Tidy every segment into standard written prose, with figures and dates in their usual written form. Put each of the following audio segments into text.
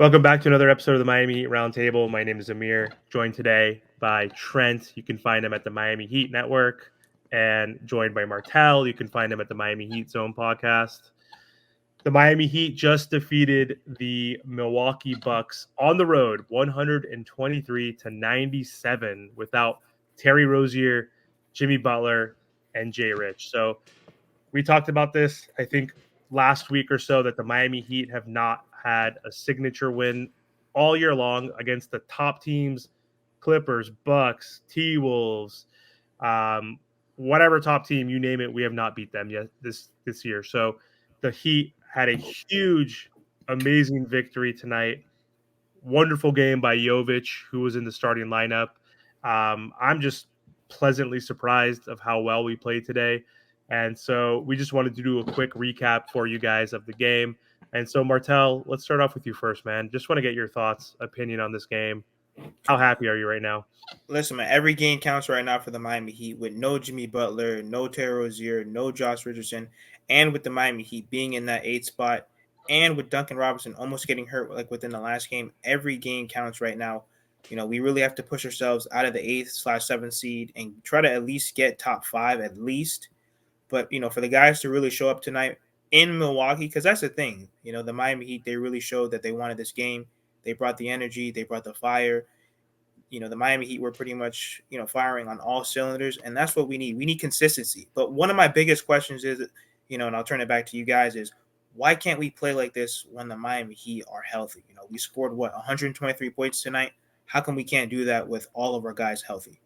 Welcome back to another episode of the Miami Heat Roundtable. My name is Amir, joined today by Trent. You can find him at the Miami Heat Network, and joined by Martel. You can find him at the Miami Heat Zone podcast. The Miami Heat just defeated the Milwaukee Bucks on the road, 123-97, without Terry Rozier, Jimmy Butler, and Jay Rich. So we talked about this, I think, last week or so, that the Miami Heat have not had a signature win all year long against the top teams: Clippers, Bucks, T-Wolves, whatever top team, you name it, we have not beat them yet this year. So the Heat had a huge, amazing victory tonight. Wonderful game by Jovic, who was in the starting lineup. I'm just pleasantly surprised of how well we played today. And so we just wanted to do a quick recap for you guys of the game. And so, Martel, let's start off with you first, man. Just want to get your thoughts, opinion on this game. How happy are you right now? Listen, man, every game counts right now for the Miami Heat with no Jimmy Butler, no Terry Rozier, no Josh Richardson, and with the Miami Heat being in that 8th spot, and with Duncan Robinson almost getting hurt like within the last game. Every game counts right now. We really have to push ourselves out of the 8th/7th seed and try to at least get top 5 at least. But for the guys to really show up tonight in Milwaukee, because that's the thing. The Miami Heat, they really showed that they wanted this game. They brought the energy, they brought the fire. The Miami Heat were pretty much, firing on all cylinders, and that's what we need. We need consistency. But one of my biggest questions is, and I'll turn it back to you guys, is why can't we play like this when the Miami Heat are healthy? We scored 123 points tonight. How come we can't do that with all of our guys healthy?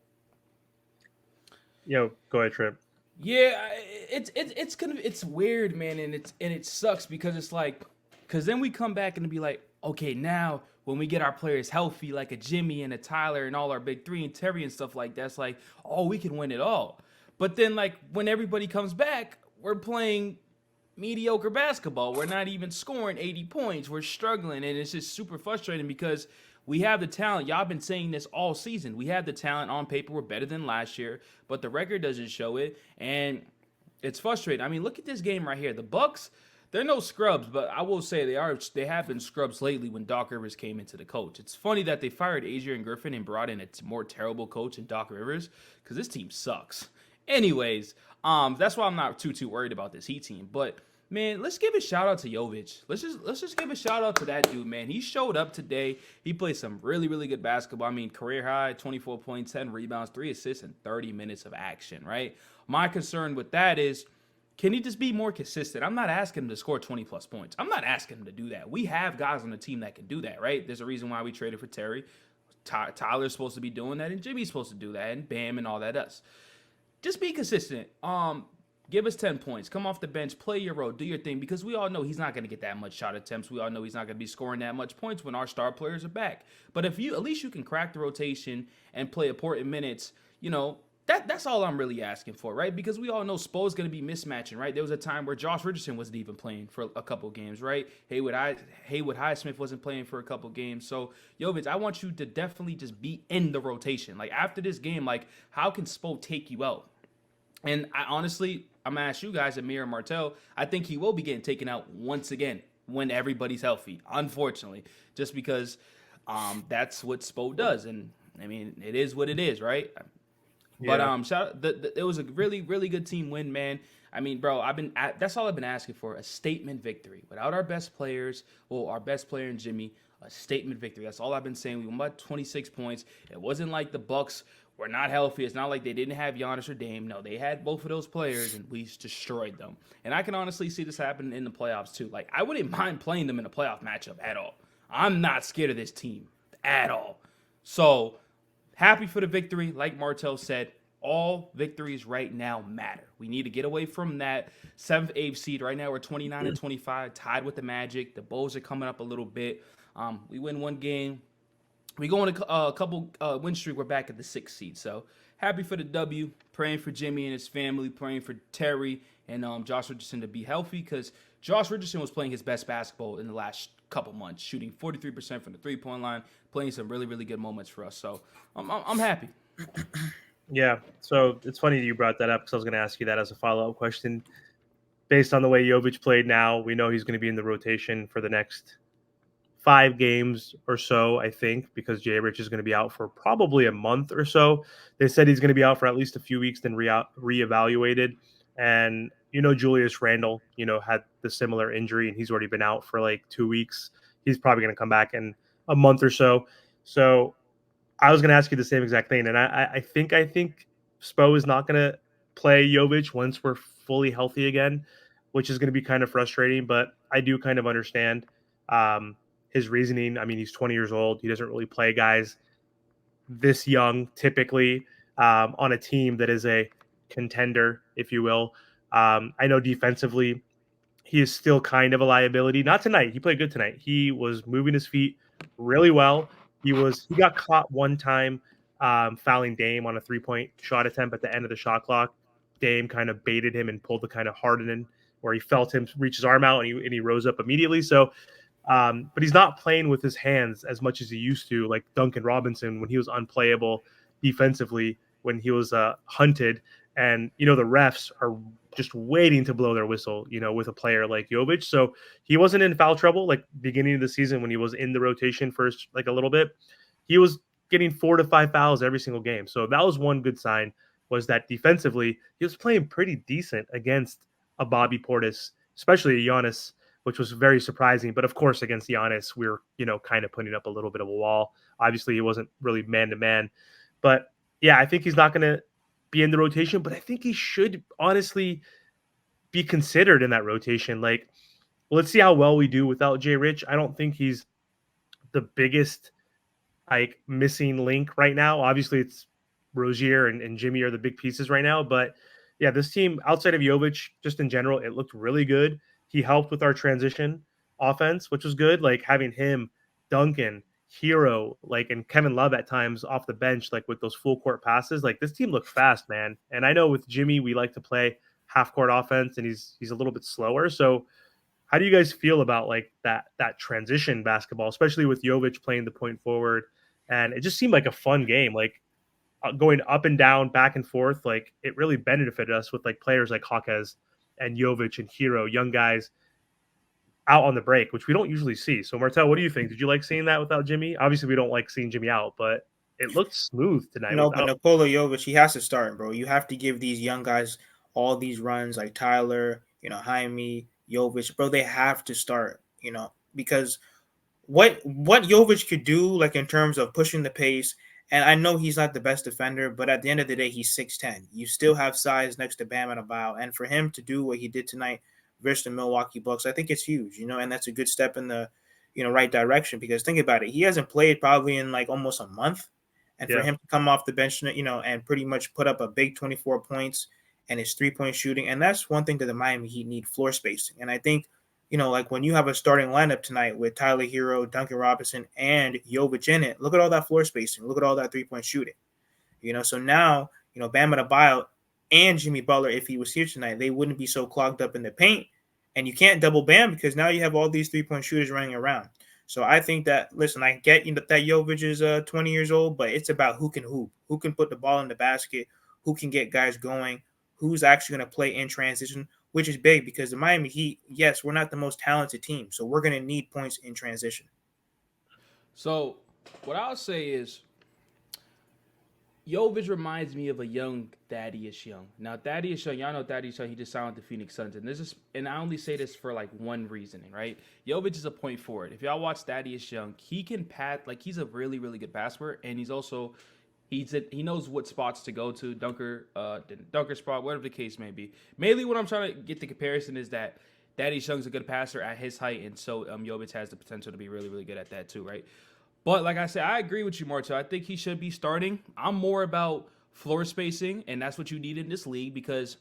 Go ahead, Trip. Yeah, it's weird, man, and it sucks because then we come back and be like, okay, now when we get our players healthy, like a Jimmy and a Tyler and all our big three and Terry and stuff like that, it's like, oh, we can win it all. But then, like, when everybody comes back, we're playing mediocre basketball. We're not even scoring 80 points. We're struggling, and it's just super frustrating because we have the talent. Y'all been saying this all season. We have the talent on paper. We're better than last year, but the record doesn't show it, and it's frustrating. I mean, look at this game right here. The Bucks, they're no scrubs, but I will say they have been scrubs lately when Doc Rivers came into the coach. It's funny that they fired Adrian Griffin and brought in a more terrible coach than Doc Rivers because this team sucks. Anyways, that's why I'm not too worried about this Heat team. But man, let's give a shout out to Jovic. Let's just give a shout out to that dude, man. He showed up today. He played some really, really good basketball. I mean, career high, 24 points, 10 rebounds, 3 assists, and 30 minutes of action, right? My concern with that is, can he just be more consistent? I'm not asking him to score 20-plus points. I'm not asking him to do that. We have guys on the team that can do that, right? There's a reason why we traded for Terry. Tyler's supposed to be doing that, and Jimmy's supposed to do that, and Bam and all that does. Just be consistent. Give us 10 points. Come off the bench, play your role, do your thing, because we all know he's not going to get that much shot attempts. We all know he's not going to be scoring that much points when our star players are back. But if at least you can crack the rotation and play important minutes, that's all I'm really asking for, right? Because we all know Spo's going to be mismatching, right? There was a time where Josh Richardson wasn't even playing for a couple games, right? Haywood Highsmith wasn't playing for a couple games. So, Jovic, I want you to definitely just be in the rotation. Like, after this game, like, how can Spo take you out? And I'm going to ask you guys, Amir and Martel, I think he will be getting taken out once again when everybody's healthy, unfortunately, just because that's what Spo does. And, I mean, it is what it is, right? Yeah. But it was a really, really good team win, man. I mean, bro, that's all I've been asking for, a statement victory. Without our best players, our best player in Jimmy, a statement victory. That's all I've been saying. We won by 26 points. It wasn't like the Bucks were not healthy. It's not like they didn't have Giannis or Dame. No, they had both of those players, and we destroyed them. And I can honestly see this happen in the playoffs, too. Like, I wouldn't mind playing them in a playoff matchup at all. I'm not scared of this team at all. So, happy for the victory. Like Martel said, all victories right now matter. We need to get away from that 7th, 8th seed. Right now, we're 29 and 25, tied with the Magic. The Bulls are coming up a little bit. We win one game. We go on a couple win streak. We're back at the 6th seed. So happy for the W. Praying for Jimmy and his family. Praying for Terry and Josh Richardson to be healthy, because Josh Richardson was playing his best basketball in the last couple months, shooting 43% from the three-point line, playing some really, really good moments for us. So I'm happy. Yeah, so it's funny you brought that up, because I was going to ask you that as a follow-up question. Based on the way Jovic played now, we know he's going to be in the rotation for the next 5 games or so, I think, because Jay Rich is going to be out for probably a month or so. They said he's going to be out for at least a few weeks, then reevaluated. And Julius Randle, had the similar injury, and he's already been out for like 2 weeks. He's probably going to come back in a month or so. So I was going to ask you the same exact thing, and I think Spo is not going to play Jovic once we're fully healthy again, which is going to be kind of frustrating. But I do kind of understand his reasoning. I mean, he's 20 years old. He doesn't really play guys this young typically on a team that is a contender, if you will. I know defensively, he is still kind of a liability. Not tonight. He played good tonight. He was moving his feet really well. He got caught one time fouling Dame on a 3-point shot attempt at the end of the shot clock. Dame kind of baited him and pulled the kind of Harden where he felt him reach his arm out and he rose up immediately. So, but he's not playing with his hands as much as he used to, like Duncan Robinson when he was unplayable defensively, when he was hunted. And, the refs are just waiting to blow their whistle, with a player like Jovic. So he wasn't in foul trouble like beginning of the season when he was in the rotation first, like a little bit. He was getting 4 to 5 fouls every single game. So that was one good sign, was that defensively he was playing pretty decent against a Bobby Portis, especially a Giannis, which was very surprising. But of course, against Giannis, we were, kind of putting up a little bit of a wall. Obviously, he wasn't really man to man. But yeah, I think he's not going to be in the rotation, but I think he should honestly be considered in that rotation. Like, let's see how well we do without Jay Rich. I don't think he's the biggest like missing link right now. Obviously, it's Rozier and Jimmy are the big pieces right now. But yeah, this team outside of Jovic, just in general, it looked really good. He helped with our transition offense, which was good. Like having him, Duncan, Hero, like and Kevin Love at times off the bench, like with those full court passes. Like this team looked fast, man. And I know with Jimmy, we like to play half court offense, and he's a little bit slower. So how do you guys feel about like that transition basketball, especially with Jovic playing the point forward? And it just seemed like a fun game, like going up and down, back and forth. Like it really benefited us with like players like Hawkes and Jovic and Hero, young guys out on the break, which we don't usually see. So Martel, what do you think? Did you like seeing that without Jimmy? Obviously, we don't like seeing Jimmy out, but it looked smooth tonight. No, but Nikola Jovic, he has to start, bro. You have to give these young guys all these runs, like Tyler, Jaime, Jovic, bro. They have to start, because what Jovic could do, like in terms of pushing the pace. And I know he's not the best defender, but at the end of the day, he's 6'10". You still have size next to Bam Adebayo, and for him to do what he did tonight versus the Milwaukee Bucks, I think it's huge, and that's a good step in the right direction. Because think about it, he hasn't played probably in like almost a month. And for him to come off the bench, and pretty much put up a big 24 points and his 3-point shooting. And that's one thing that the Miami Heat need, floor spacing. And I think, like when you have a starting lineup tonight with Tyler Hero, Duncan Robinson, and Jovic in it, look at all that floor spacing. Look at all that 3-point shooting. So now, Bam Adebayo and Jimmy Butler, if he was here tonight, they wouldn't be so clogged up in the paint. And you can't double Bam because now you have all these 3-point shooters running around. So I think that, listen, I get that Jovic is 20 years old, but it's about who can hoop, who can put the ball in the basket, who can get guys going, who's actually going to play in transition, which is big because the Miami Heat, yes, we're not the most talented team, so we're going to need points in transition. So what I'll say is Jovic reminds me of a young Thaddeus Young. Now, Thaddeus Young, y'all know Thaddeus Young, he just signed with the Phoenix Suns. And I only say this for like one reasoning, right? Jovic is a point forward. If y'all watch Thaddeus Young, he can pass, like he's a really, really good passer. And he's also, he knows what spots to go to, dunker spot, whatever the case may be. Mainly what I'm trying to get the comparison is that Thaddeus Young's a good passer at his height. And so Jovic has the potential to be really, really good at that too, right? But like I said, I agree with you, Martel. I think he should be starting. I'm more about floor spacing, and that's what you need in this league because,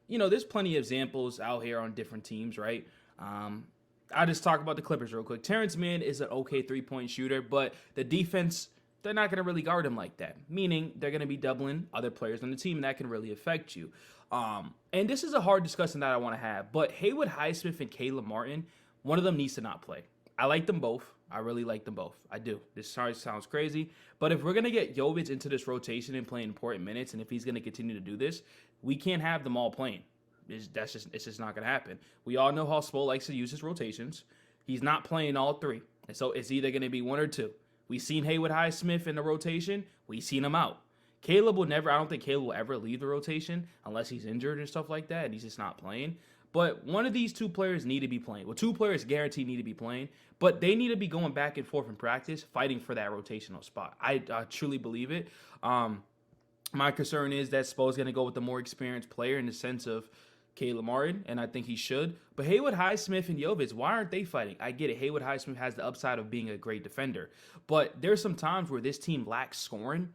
there's plenty of examples out here on different teams, right? I'll just talk about the Clippers real quick. Terrence Mann is an okay 3-point shooter, but the defense, they're not going to really guard him like that, meaning they're going to be doubling other players on the team, and that can really affect you. And this is a hard discussion that I want to have, but Haywood Highsmith and Caleb Martin, one of them needs to not play. I like them both. I really like them both. I do. This sounds crazy. But if we're going to get Jovic into this rotation and playing important minutes, and if he's going to continue to do this, we can't have them all playing. It's just not going to happen. We all know how Spo likes to use his rotations. He's not playing all three. And so it's either going to be one or two. We seen Haywood Highsmith in the rotation. We seen him out. Caleb will never. I don't think Caleb will ever leave the rotation unless he's injured and stuff like that, and he's just not playing. But one of these two players need to be playing. Well, two players guaranteed need to be playing, but they need to be going back and forth in practice, fighting for that rotational spot. I truly believe it. My concern is that Spo's going to go with the more experienced player in the sense of Caleb Martin, and I think he should. But Haywood Highsmith and Jovic, why aren't they fighting? I get it. Haywood Highsmith has the upside of being a great defender. But there's some times where this team lacks scoring,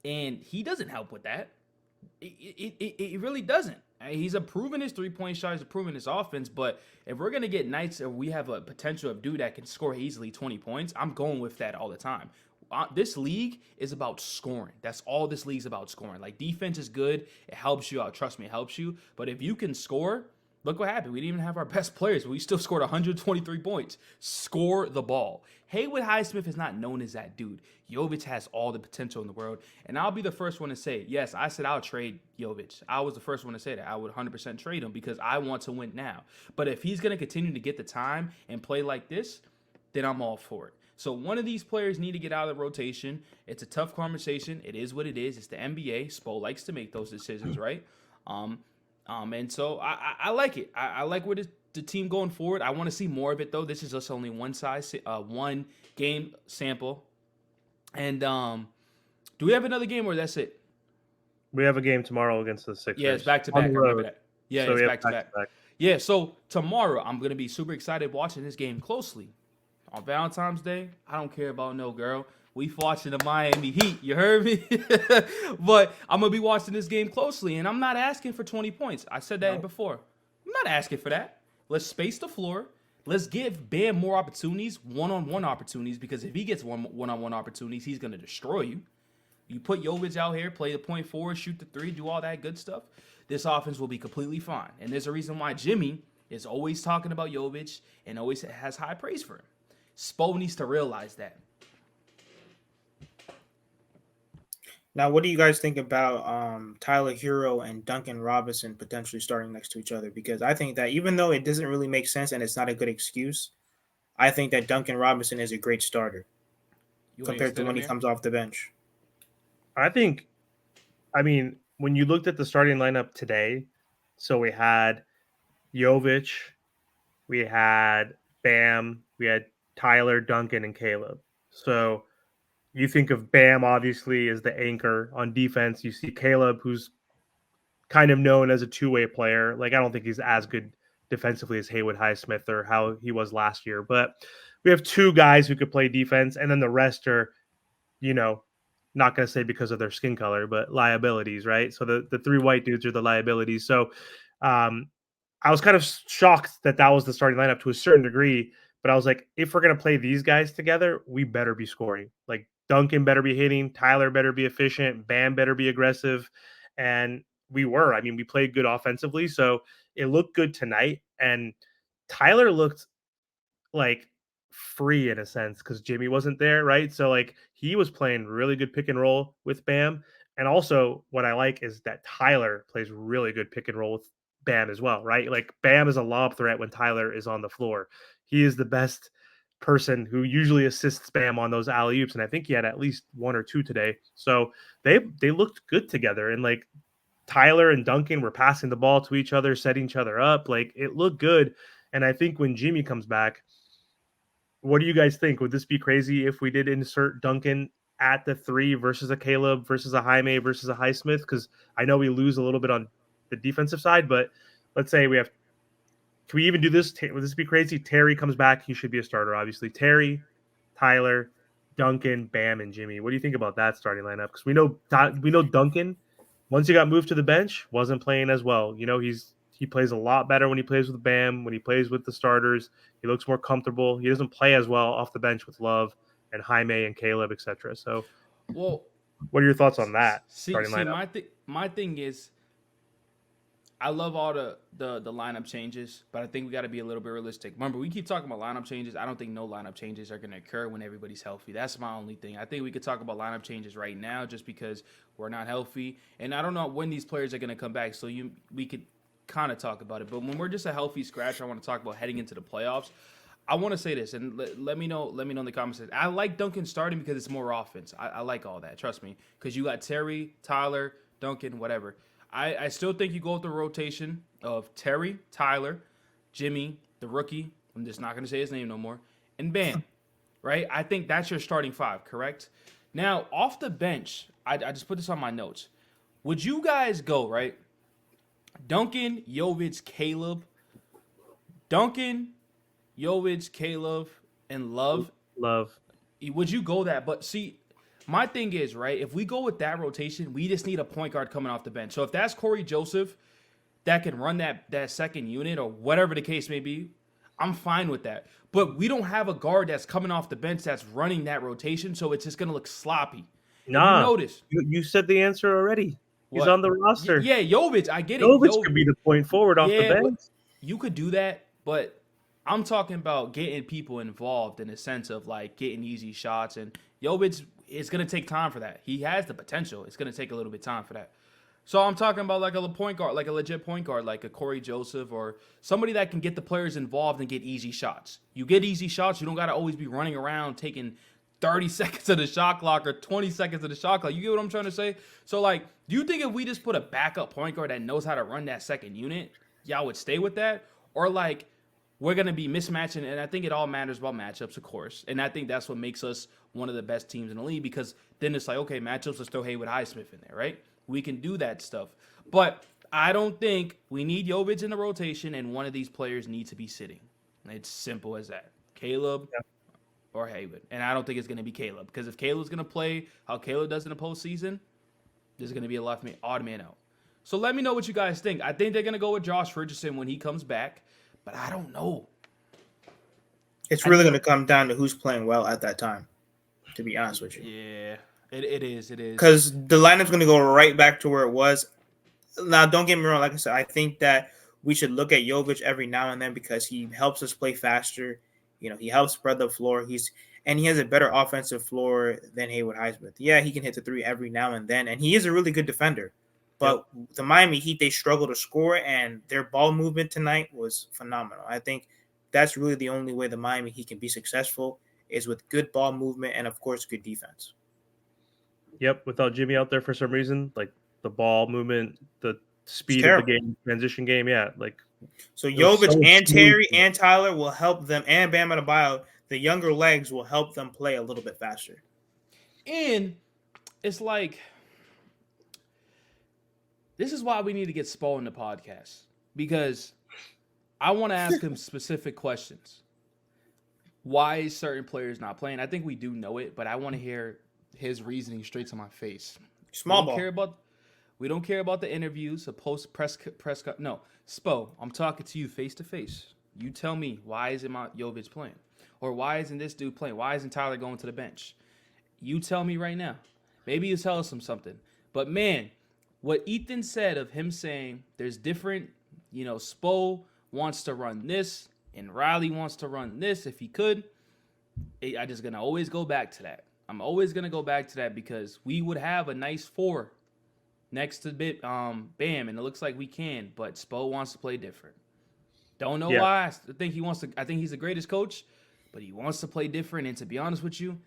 and he doesn't help with that. It really doesn't. He's improving his three-point shot. He's improving his offense. But if we're going to get nights where we have a potential of dude that can score easily 20 points, I'm going with that all the time. This league is about scoring. That's all this league's about, scoring. Like, defense is good. It helps you out. Trust me, it helps you. But if you can score, look what happened. We didn't even have our best players, but we still scored 123 points. Score the ball. Haywood Highsmith is not known as that dude. Jovic has all the potential in the world. And I'll be the first one to say, yes, I said I'll trade Jovic. I was the first one to say that. I would 100% trade him because I want to win now. But if he's going to continue to get the time and play like this, then I'm all for it. So one of these players need to get out of the rotation. It's a tough conversation. It is what it is. It's the NBA. Spo likes to make those decisions, right? And so I like it. I like where the team going forward. I want to see more of it, though. This is just only one game sample. And do we have another game or that's it? We have a game tomorrow against the Sixers. Yeah, it's back-to-back. I remember that. Yeah, so it's back-to-back. Yeah, so tomorrow I'm going to be super excited watching this game closely. On Valentine's Day, I don't care about no girl. We watching the Miami Heat. You heard me? But I'm going to be watching this game closely, and I'm not asking for 20 points. I said that before. I'm not asking for that. Let's space the floor. Let's give Bam more opportunities, one-on-one opportunities, because if he gets one-on-one opportunities, he's going to destroy you. You put Jovic out here, play the point forward, shoot the three, do all that good stuff. This offense will be completely fine. And there's a reason why Jimmy is always talking about Jovic and always has high praise for him. Spo needs to realize that. Now, what do you guys think about Tyler Hero and Duncan Robinson potentially starting next to each other? Because I think that even though it doesn't really make sense and it's not a good excuse, I think that Duncan Robinson is a great starter compared to when he comes off the bench. I mean, when you looked at the starting lineup today, so we had Jovic, we had Bam, we had Tyler, Duncan, and Caleb. So you think of Bam, obviously, as the anchor on defense. You see Caleb, who's kind of known as a two-way player. Like, I don't think he's as good defensively as Haywood Highsmith or how he was last year. But we have two guys who could play defense, and then the rest are, not going to say because of their skin color, but liabilities, right? So the three white dudes are the liabilities. So I was kind of shocked that was the starting lineup to a certain degree. But I was like, if we're going to play these guys together, we better be scoring. Like, Duncan better be hitting, Tyler better be efficient, Bam better be aggressive. And we were. I mean, we played good offensively, so it looked good tonight. And Tyler looked like free in a sense because Jimmy wasn't there, right? So, like, he was playing really good pick and roll with Bam. And also what I like is that Tyler plays really good pick and roll with Bam as well, right? Like, Bam is a lob threat when Tyler is on the floor. He is the best person who usually assists Bam on those alley-oops, and I think he had at least one or two today. So they looked good together, and like Tyler and Duncan were passing the ball to each other, setting each other up. Like, it looked good. And I think when Jimmy comes back, what do you guys think? Would this be crazy if we did insert Duncan at the 3 versus a Caleb versus a Jaime versus a Highsmith? Because I know we lose a little bit on the defensive side, but let's say we have. Can we even do this? Would this be crazy? Terry comes back. He should be a starter, obviously. Terry, Tyler, Duncan, Bam, and Jimmy. What do you think about that starting lineup? Because we know Duncan, once he got moved to the bench, wasn't playing as well. He plays a lot better when he plays with Bam, when he plays with the starters. He looks more comfortable. He doesn't play as well off the bench with Love and Jaime and Caleb, etc. So, well, what are your thoughts on that starting lineup? My thing is, I love all the lineup changes, but I think we got to be a little bit realistic. Remember, we keep talking about lineup changes. I don't think no lineup changes are going to occur when everybody's healthy. That's my only thing. I think we could talk about lineup changes right now just because we're not healthy. And I don't know when these players are going to come back, so we could kind of talk about it. But when we're just a healthy scratch, I want to talk about heading into the playoffs. I want to say this, and let me know. Let me know in the comments. I like Duncan starting because it's more offense. I like all that. Trust me, because you got Terry, Tyler, Duncan, whatever. I still think you go with the rotation of Terry, Tyler, Jimmy, the rookie. I'm just not going to say his name no more. And Bam, right? I think that's your starting five, correct? Now, off the bench, I just put this on my notes. Would you guys go, right? Duncan, Jovic, Caleb. Duncan, Jovic, Caleb, and Love. Love. Would you go that? But see, my thing is, right, if we go with that rotation, we just need a point guard coming off the bench. So if that's Corey Joseph that can run that second unit or whatever the case may be, I'm fine with that. But we don't have a guard that's coming off the bench that's running that rotation, so it's just going to look sloppy. Nah, you notice. You said the answer already. He's What? on the roster. Yeah, Jovic, I get it. Jovic could be the point forward off the Yeah, bench. you could do that, but I'm talking about getting people involved in the sense of like getting easy shots. And Jovic, it's going to take time for that. He has the potential. It's going to take a little bit of time for that. So I'm talking about like a point guard, like a legit point guard, like a Corey Joseph or somebody that can get the players involved and get easy shots. You get easy shots, you don't got to always be running around taking 30 seconds of the shot clock or 20 seconds of the shot clock. You get what I'm trying to say? So, like, do you think if we just put a backup point guard that knows how to run that second unit, y'all would stay with that? Or, like, we're going to be mismatching, and I think it all matters about matchups, of course. And I think that's what makes us one of the best teams in the league because then it's like, okay, matchups, let's throw Haywood Highsmith in there, right? We can do that stuff. But I don't think we need Jovic in the rotation, and one of these players needs to be sitting. It's simple as that. Caleb or Haywood. And I don't think it's going to be Caleb because if Caleb's going to play how Caleb does in the postseason, there's going to be a left man, odd man out. So let me know what you guys think. I think they're going to go with Josh Richardson when he comes back, but I don't know. It's really going to come down to who's playing well at that time, to be honest with you. Yeah, it is. Because the lineup's going to go right back to where it was. Now, don't get me wrong. Like I said, I think that we should look at Jovic every now and then because he helps us play faster. You know, he helps spread the floor. He has a better offensive floor than Haywood Highsmith. Yeah, he can hit the three every now and then, and he is a really good defender. But the Miami Heat, they struggle to score, and their ball movement tonight was phenomenal. I think that's really the only way the Miami Heat can be successful is with good ball movement and, of course, good defense. Yep, without Jimmy out there for some reason, like the ball movement, the speed of the game, transition game, So Jovic and Terry and Tyler will help them, and Bam Adebayo, the younger legs will help them play a little bit faster. And it's like, this is why we need to get Spo in the podcast because I want to ask him specific questions. Why is certain players not playing? I think we do know it, but I want to hear his reasoning straight to my face. Small ball. We don't care about the interviews, the post press. No, Spo, I'm talking to you face to face. You tell me why isn't my Jovic playing, or why isn't this dude playing? Why isn't Tyler going to the bench? You tell me right now. Maybe you tell us something. But man, what Ethan said of him saying there's different, Spo wants to run this and Riley wants to run this if he could. I just gonna always go back to that. I'm always gonna go back to that because we would have a nice four next to Bam, and it looks like we can, but Spo wants to play different. Don't know why. I think he's the greatest coach, but he wants to play different. And to be honest with you,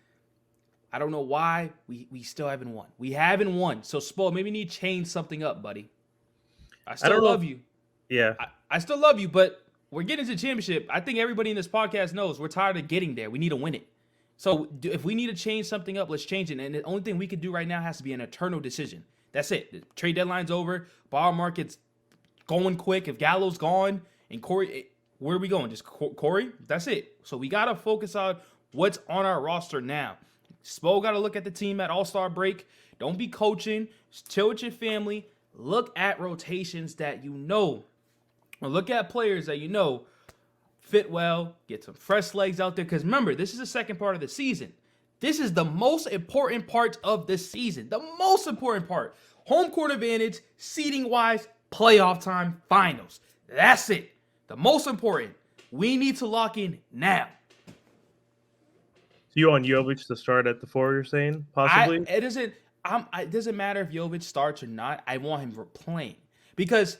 I don't know why we still haven't won. We haven't won. So Spo, maybe you need to change something up, buddy. I still love you. Yeah. I still love you, but we're getting to the championship. I think everybody in this podcast knows we're tired of getting there. We need to win it. So if we need to change something up, let's change it. And the only thing we can do right now has to be an eternal decision. That's it. The trade deadline's over. Bar market's going quick. If Gallo's gone and Corey, where are we going? Just Corey? That's it. So we got to focus on what's on our roster now. Spo got to look at the team at All-Star break. Don't be coaching. Just chill with your family. Look at rotations that you know. Or look at players that you know fit well. Get some fresh legs out there. Because remember, this is the second part of the season. This is the most important part of the season. The most important part. Home court advantage, seeding-wise, playoff time, finals. That's it. The most important. We need to lock in now. So you want Jovic to start at the 4, you're saying, possibly? It doesn't matter if Jovic starts or not. I want him playing. Because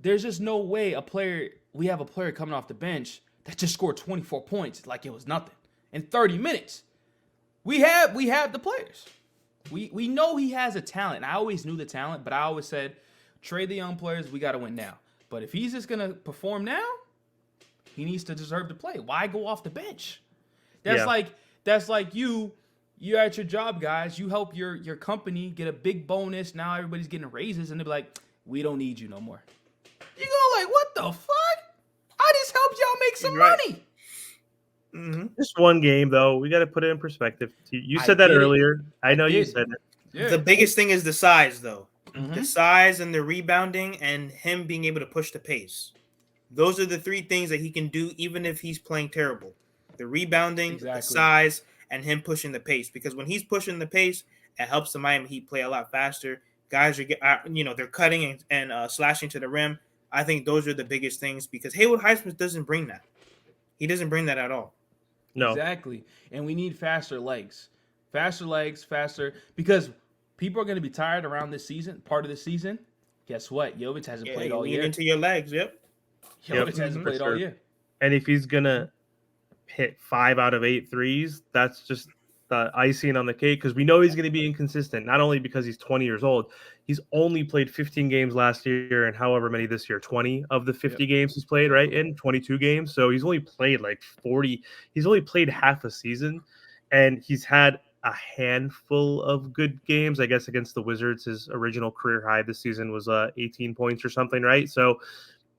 there's just no way we have a player coming off the bench that just scored 24 points like it was nothing in 30 minutes. We have the players. We know he has a talent. I always knew the talent, but I always said, trade the young players. We got to win now. But if he's just going to perform now, he needs to deserve to play. Why go off the bench? That's like you're at your job, guys. You help your company get a big bonus. Now everybody's getting raises, and they're like, we don't need you no more. You go like, what the fuck? I just helped y'all make some money. Mm-hmm. Just one game, though. We got to put it in perspective. You said that earlier. I know you said it. Yeah. The biggest thing is the size, though. Mm-hmm. The size and the rebounding and him being able to push the pace. Those are the three things that he can do even if he's playing terrible. The rebounding, the size, and him pushing the pace. Because when he's pushing the pace, it helps the Miami Heat play a lot faster. Guys are, they're cutting and slashing to the rim. I think those are the biggest things because Haywood Highsmith doesn't bring that. He doesn't bring that at all. No. Exactly. And we need faster legs. Faster. Because people are going to be tired around this season, part of the season. Guess what? Jovic hasn't played all year. Into your legs, yep. Jovic hasn't played all year. And if he's going to hit 5 out of 8 threes, that's just the icing on the cake because we know he's going to be inconsistent, not only because he's 20 years old. He's only played 15 games last year and however many this year, 20 of the 50 games he's played, right? In 22 games. So he's only played like 40. He's only played half a season and he's had a handful of good games. I guess against the Wizards, his original career high this season was 18 points or something, right? So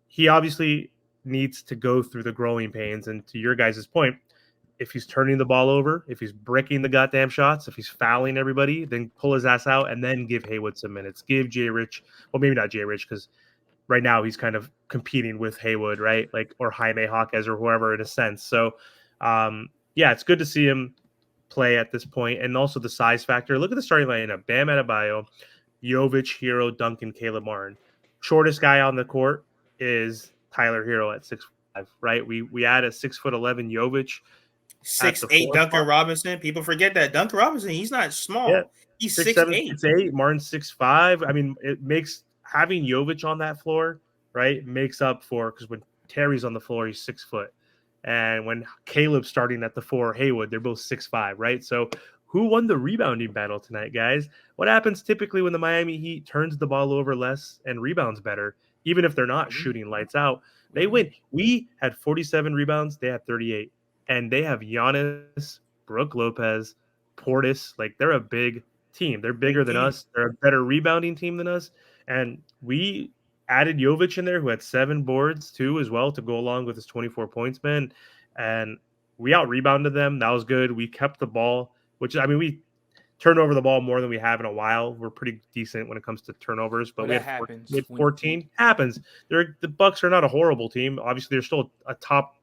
he obviously needs to go through the growing pains. And to your guys' point, if he's turning the ball over, if he's bricking the goddamn shots, if he's fouling everybody, then pull his ass out and then give Haywood some minutes. Give Jay Rich, well, maybe not Jay Rich because right now he's kind of competing with Haywood, right? Like, or Jaime Jaquez or whoever in a sense. So, it's good to see him play at this point. And also the size factor. Look at the starting lineup. Bam Adebayo, Jovic, Hero, Duncan, Caleb Martin. Shortest guy on the court is Tyler Hero at 6'5", right? We add a 6'11" Jovic. 6'8" Duncan Robinson. People forget that Duncan Robinson, he's not small. Yeah. He's 6'8". 6'8". Martin's 6'5". I mean, it makes having Jovic on that floor, right, makes up for because when Terry's on the floor, he's 6 foot. And when Caleb's starting at the 4, Haywood, they're both 6'5", right? So who won the rebounding battle tonight, guys? What happens typically when the Miami Heat turns the ball over less and rebounds better, even if they're not shooting lights out? They win. We had 47 rebounds. They had 38. And they have Giannis, Brook Lopez, Portis. Like, they're a big team. They're bigger than us. They're a better rebounding team than us. And we added Jovic in there, who had 7 boards, too, as well, to go along with his 24 points, man. And we out-rebounded them. That was good. We kept the ball, we turned over the ball more than we have in a while. We're pretty decent when it comes to turnovers. But we had 14. Happens. The Bucks are not a horrible team. Obviously, they're still a top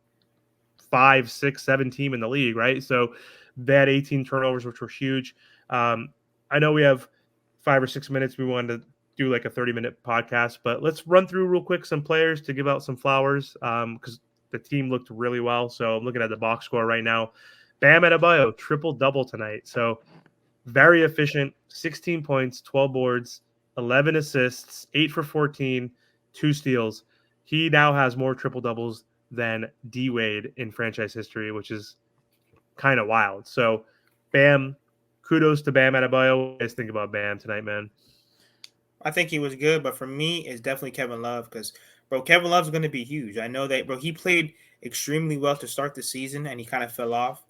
5, 6, 7 team in the league, right? So they had 18 turnovers, which were huge. I know we have 5 or 6 minutes. We wanted to do like a 30-minute podcast, but let's run through real quick some players to give out some flowers because the team looked really well. So I'm looking at the box score right now. Bam Adebayo, triple-double tonight. So very efficient, 16 points, 12 boards, 11 assists, 8 for 14, 2 steals. He now has more triple-doubles than D-Wade in franchise history, which is kind of wild. So, Bam, kudos to Bam Adebayo. What do you guys think about Bam tonight, man? I think he was good, but for me, it's definitely Kevin Love because, Kevin Love's going to be huge. I know that, he played extremely well to start the season, and he kind of fell off.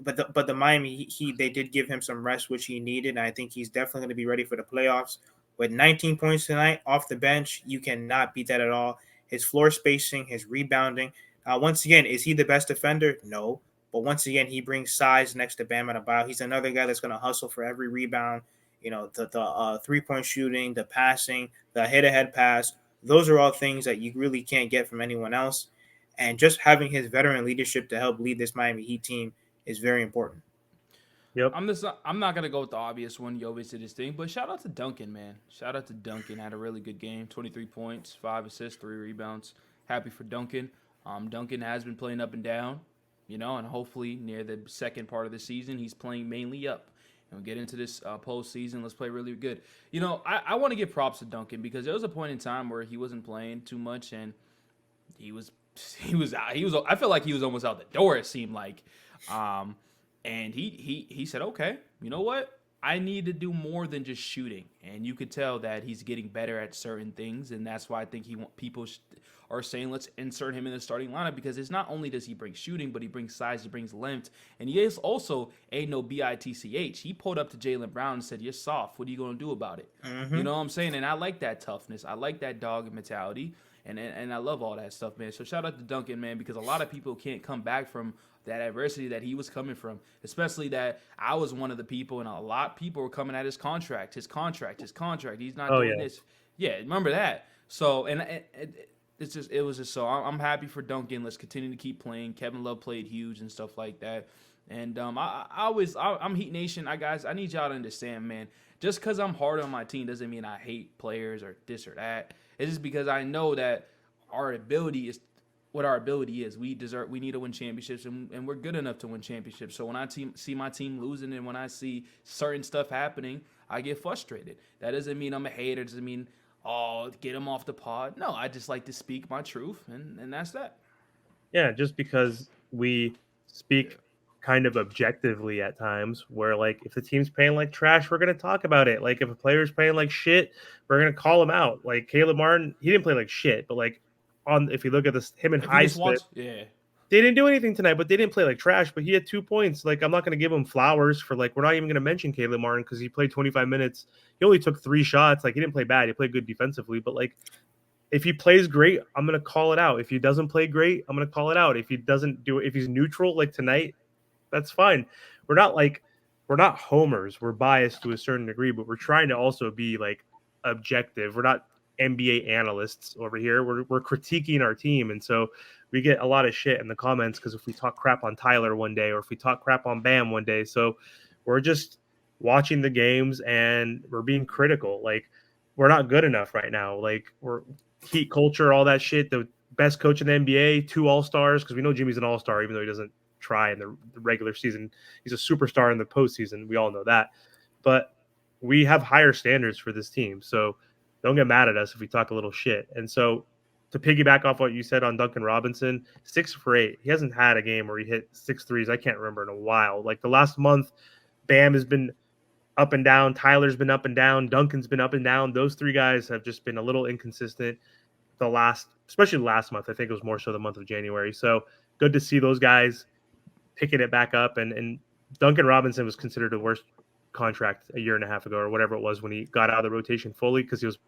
But the Miami Heat, they did give him some rest, which he needed, and I think he's definitely going to be ready for the playoffs. With 19 points tonight off the bench, you cannot beat that at all. His floor spacing, his rebounding. Once again, is he the best defender? No. But once again, he brings size next to Bam Adebayo. He's another guy that's going to hustle for every rebound. The three-point shooting, the passing, the head-to-head pass. Those are all things that you really can't get from anyone else. And just having his veteran leadership to help lead this Miami Heat team is very important. Yep. I'm not gonna go with the obvious one. Jovic did his thing, but shout out to Duncan, man. Shout out to Duncan. Had a really good game. 23 points, 5 assists, 3 rebounds. Happy for Duncan. Duncan has been playing up and down, and hopefully near the second part of the season, he's playing mainly up. And we get into this postseason. Let's play really good. I want to give props to Duncan because there was a point in time where he wasn't playing too much and he was he was out. I feel like he was almost out the door. It seemed like, and he said, okay, you know what? I need to do more than just shooting, and you could tell that he's getting better at certain things, and that's why I think people are saying let's insert him in the starting lineup, because it's not only does he bring shooting, but he brings size, he brings length, and he is also ain't no bitch. He pulled up to Jaylen Brown and said, "You're soft. What are you gonna do about it?" Mm-hmm. You know what I'm saying? And I like that toughness. I like that dog mentality. And I love all that stuff, man. So shout out to Duncan, man, because a lot of people can't come back from that adversity that he was coming from, especially that I was one of the people, and a lot of people were coming at his contract. He's not Oh doing yeah. this. Yeah, remember that. So, and it was just so I'm happy for Duncan. Let's continue to keep playing. Kevin Love played huge and stuff like that. And I'm Heat Nation. I need y'all to understand, man. Just because I'm hard on my team doesn't mean I hate players or this or that. It's just because I know that our ability is what our ability is. We need to win championships, and we're good enough to win championships. So when I see my team losing, and when I see certain stuff happening, I get frustrated. That doesn't mean I'm a hater. It doesn't mean, oh, get him off the pod. No, I just like to speak my truth, and that's that. Yeah, just because we speak kind of objectively at times, where like if the team's playing like trash, we're gonna talk about it. Like if a player's playing like shit, we're gonna call him out. Like Caleb Martin, he didn't play like shit, but like on if you look at this, him and If you just Highsmith, watch, yeah, they didn't do anything tonight, but they didn't play like trash. But he had 2 points. Like I'm not gonna give him flowers for like we're not even gonna mention Caleb Martin because he played 25 minutes. He only took 3 shots. Like he didn't play bad. He played good defensively, but like if he plays great, I'm gonna call it out. If he doesn't play great, I'm gonna call it out. If he doesn't do it, if he's neutral like tonight, that's fine. We're not like we're not homers. We're biased to a certain degree, but we're trying to also be like objective. We're not NBA analysts over here. We're critiquing our team, and so we get a lot of shit in the comments because if we talk crap on Tyler one day or if we talk crap on Bam one day, so we're just watching the games and we're being critical. Like we're not good enough right now. Like we're Heat culture, all that shit. The best coach in the NBA, 2 All-Stars, because we know Jimmy's an All-Star, even though he doesn't try in the regular season. He's a superstar in the postseason. We all know that. But we have higher standards for this team. So don't get mad at us if we talk a little shit. And so to piggyback off what you said on Duncan Robinson, 6 for 8. He hasn't had a game where he hit 6 threes. I can't remember in a while. Like the last month, Bam has been up and down. Tyler's been up and down. Duncan's been up and down. Those 3 guys have just been a little inconsistent especially last month. I think it was more so the month of January. So good to see those guys picking it back up. And Duncan Robinson was considered the worst contract a year and a half ago or whatever it was when he got out of the rotation fully because he was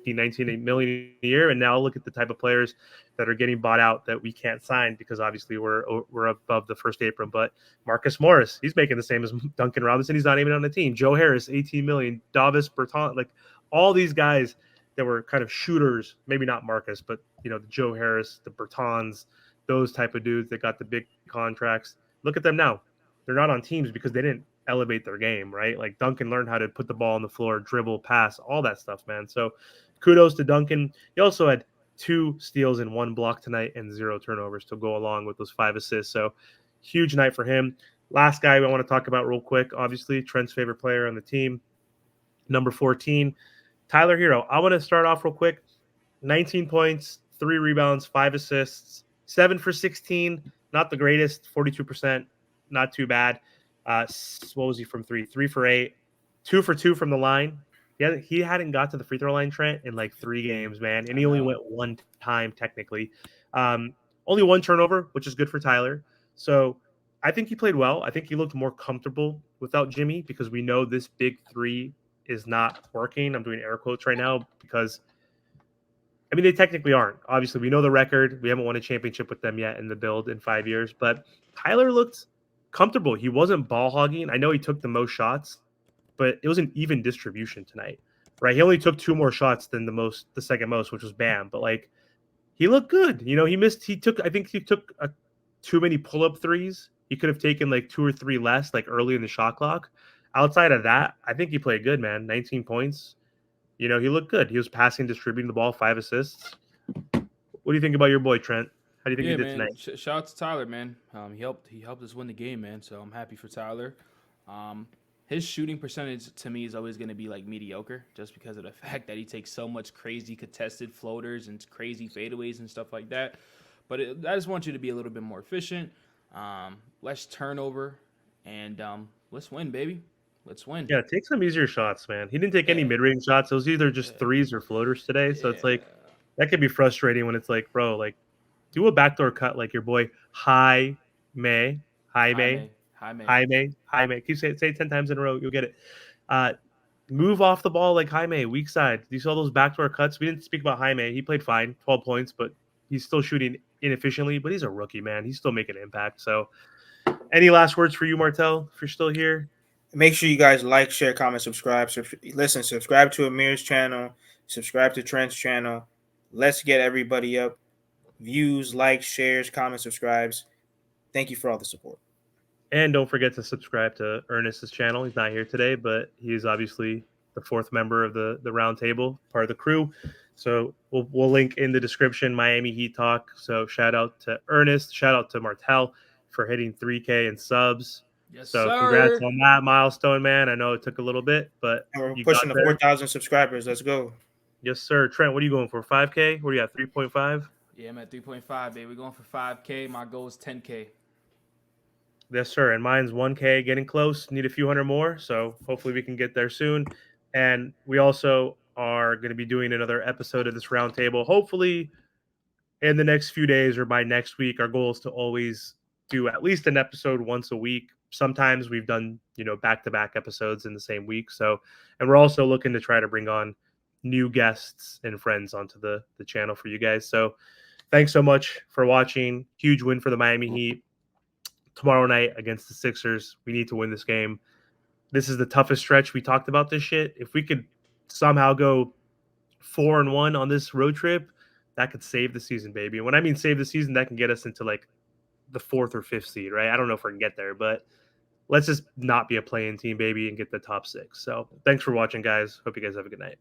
$19 million a year. And now look at the type of players that are getting bought out that we can't sign because obviously we're above the first apron. But Marcus Morris, he's making the same as Duncan Robinson. He's not even on the team. Joe Harris, 18 million. Davis Bertans, like all these guys that were kind of shooters, maybe not Marcus, but the Joe Harris, the Bertans, those type of dudes that got the big contracts. Look at them now. They're not on teams because they didn't elevate their game, right? Like Duncan learned how to put the ball on the floor, dribble, pass, all that stuff, man. So kudos to Duncan. He also had 2 steals and 1 block tonight and 0 turnovers to go along with those 5 assists. So huge night for him. Last guy I want to talk about real quick, obviously Trent's favorite player on the team, number 14, Tyler Hero. I want to start off real quick. 19 points, 3 rebounds, 5 assists, 7 for 16. Not the greatest, 42%. Not too bad. What was he from 3? 3 for 8. 2 for 2 from the line. He hadn't got to the free throw line, Trent, in like 3 games, man. And he only went 1 time, technically. Only 1 turnover, which is good for Tyler. So I think he played well. I think he looked more comfortable without Jimmy because we know this big 3 is not working. I'm doing air quotes right now because they technically aren't. Obviously, we know the record. We haven't won a championship with them yet in the build in 5 years, but Tyler looked comfortable. He wasn't ball hogging. I know he took the most shots, but it was an even distribution tonight, right? He only took 2 more shots than the second most, which was Bam. But like, he looked good. I think he took too many pull-up threes. He could have taken like 2 or 3 less, like early in the shot clock. Outside of that, I think he played good, man. 19 points. He looked good. He was passing, distributing the ball, 5 assists. What do you think about your boy, Trent? How do you think he did man. tonight? Shout out to Tyler, man. He helped us win the game, man. So I'm happy for Tyler. His shooting percentage to me is always going to be like mediocre, just because of the fact that he takes so much crazy contested floaters and crazy fadeaways and stuff like that. But I just want you to be a little bit more efficient, less turnover, and let's win, baby. Let's win. Yeah, take some easier shots, man. He didn't take any Yeah. mid-range shots. It was either just Yeah. threes or floaters today. So it's Yeah. like that could be frustrating when it's like, bro, like do a backdoor cut like your boy Jaime. Jaime. Keep say it 10 times in a row. You'll get it. Move off the ball like Jaime, weak side. You saw those backdoor cuts. We didn't speak about Jaime. He played fine, 12 points, but he's still shooting inefficiently. But he's a rookie, man. He's still making an impact. So, any last words for you, Martel, if you're still here? Make sure you guys like, share, comment, subscribe. Subscribe to Amir's channel. Subscribe to Trent's channel. Let's get everybody up. Views, likes, shares, comments, subscribes. Thank you for all the support. And don't forget to subscribe to Ernest's channel. He's not here today, but he's obviously the fourth member of the round table, part of the crew. So we'll link in the description Miami Heat Talk. So shout out to Ernest, shout out to Martel for hitting 3K in subs. Yes, so sir. Congrats on that milestone, man. I know it took a little bit, but and we're pushing the 4,000 subscribers. Let's go. Yes, sir. Trent, what are you going for? 5K? What are you at? 3.5? Yeah, I'm at 3.5, baby. We're going for 5K. My goal is 10K. Yes, sir. And mine's 1K, getting close. Need a few hundred more. So hopefully we can get there soon. And we also are going to be doing another episode of this roundtable. Hopefully in the next few days or by next week. Our goal is to always do at least an episode once a week. Sometimes we've done, back-to-back episodes in the same week. So, and we're also looking to try to bring on new guests and friends onto the channel for you guys. So thanks so much for watching. Huge win for the Miami Heat tomorrow night against the Sixers. We need to win this game. This is the toughest stretch. We talked about this shit. If we could somehow go 4-1 on this road trip, that could save the season, baby. And when I mean save the season, that can get us into like the 4th or 5th seed, right? I don't know if we can get there, but let's just not be a play-in team, baby, and get the top 6. So thanks for watching, guys. Hope you guys have a good night.